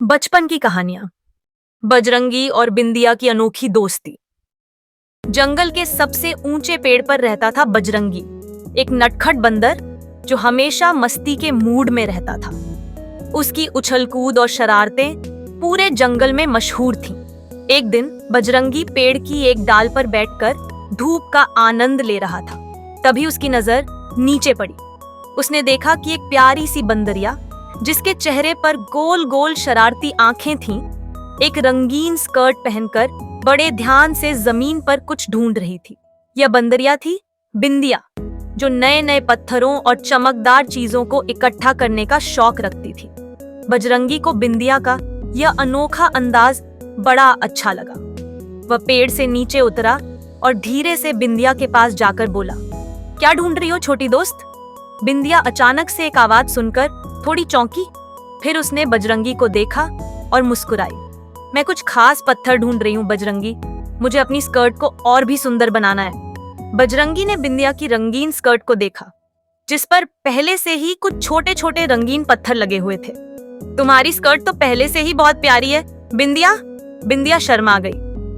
बचपन की कहानियां। बजरंगी और बिंदिया की अनोखी दोस्ती। जंगल के सबसे ऊंचे पेड़ पर रहता था बजरंगी, एक नटखट बंदर जो हमेशा मस्ती के मूड में रहता था। उसकी उछलकूद और शरारतें पूरे जंगल में मशहूर थीं। एक दिन बजरंगी पेड़ की एक डाल पर बैठकर धूप का आनंद ले रहा था। तभी उसकी नजर नीचे पड़ी। उसने देखा कि एक प्यारी सी बंदरिया, जिसके चेहरे पर गोल गोल शरारती आंखें थीं, एक रंगीन स्कर्ट पहनकर बड़े ध्यान से जमीन पर कुछ ढूंढ रही थी। यह बंदरिया थी बिंदिया, जो नए नए पत्थरों और चमकदार चीजों को इकट्ठा करने का शौक रखती थी। बजरंगी को बिंदिया का यह अनोखा अंदाज बड़ा अच्छा लगा। वह पेड़ से नीचे उतरा और धीरे से बिंदिया के पास जाकर बोला, क्या ढूंढ रही हो छोटी दोस्त? बिंदिया अचानक से एक आवाज सुनकर थोड़ी चौंकी। फिर उसने बजरंगी को देखा और मुस्कुराई। मैं कुछ खास पत्थर ढूंढ रही हूँ बजरंगी, मुझे अपनी स्कर्ट को और भी सुंदर बनाना है। बजरंगी ने बिंदिया की रंगीन स्कर्ट को देखा, जिस पर पहले से ही कुछ छोटे छोटे रंगीन पत्थर लगे हुए थे। तुम्हारी स्कर्ट तो पहले से ही बहुत प्यारी है बिंदिया। बिंदिया शर्मा गई।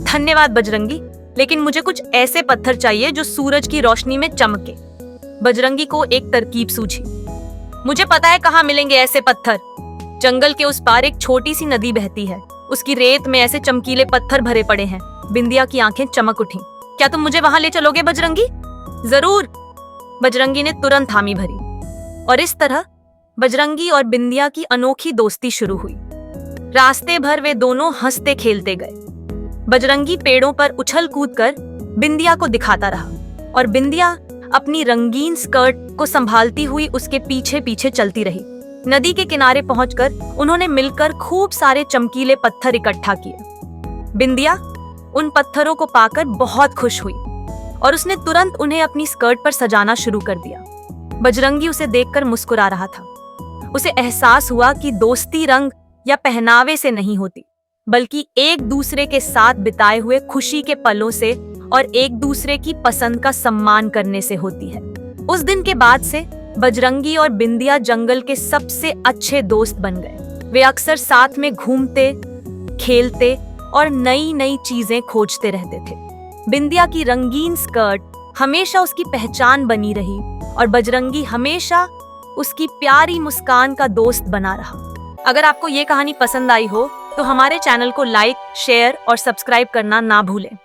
धन्यवाद बजरंगी, लेकिन मुझे कुछ ऐसे पत्थर चाहिए जो सूरज की रोशनी में चमके। बजरंगी को एक तरकीब सूझी। मुझे पता है कहाँ मिलेंगे ऐसे पत्थर। जंगल के उस पार एक छोटी सी नदी बहती है, उसकी रेत में ऐसे चमकीले पत्थर भरे पड़े हैं। बिंदिया की आंखें चमक उठी। क्या तुम मुझे वहां ले चलोगे बजरंगी? जरूर। बजरंगी ने तुरंत हामी भरी और इस तरह बजरंगी और बिंदिया की अनोखी दोस्ती शुरू हुई। रास्ते भर वे दोनों हंसते खेलते गए। बजरंगी पेड़ों पर उछल कूद कर बिंदिया को दिखाता रहा और बिंदिया अपनी रंगीन स्कर्ट को संभालती हुई उसके पीछे पीछे चलती रही। नदी के किनारे पहुंचकर उन्होंने मिलकर खूब सारे चमकीले पत्थर इकट्ठा किए। बिंदिया उन पत्थरों को पाकर बहुत खुश हुई और उसने तुरंत उन्हें अपनी स्कर्ट पर सजाना शुरू कर दिया। बजरंगी उसे देखकर मुस्कुरा रहा था। उसे एहसास हुआ कि दोस्ती रंग या पहनावे से नहीं होती, बल्कि एक दूसरे के साथ बिताए हुए खुशी के पलों से और एक दूसरे की पसंद का सम्मान करने से होती है। उस दिन के बाद से बजरंगी और बिंदिया जंगल के सबसे अच्छे दोस्त बन गए। वे अक्सर साथ में घूमते, खेलते और नई नई चीजें खोजते रहते थे। बिंदिया की रंगीन स्कर्ट हमेशा उसकी पहचान बनी रही और बजरंगी हमेशा उसकी प्यारी मुस्कान का दोस्त बना रहा। अगर आपको ये कहानी पसंद आई हो तो हमारे चैनल को लाइक, शेयर और सब्सक्राइब करना ना भूलें।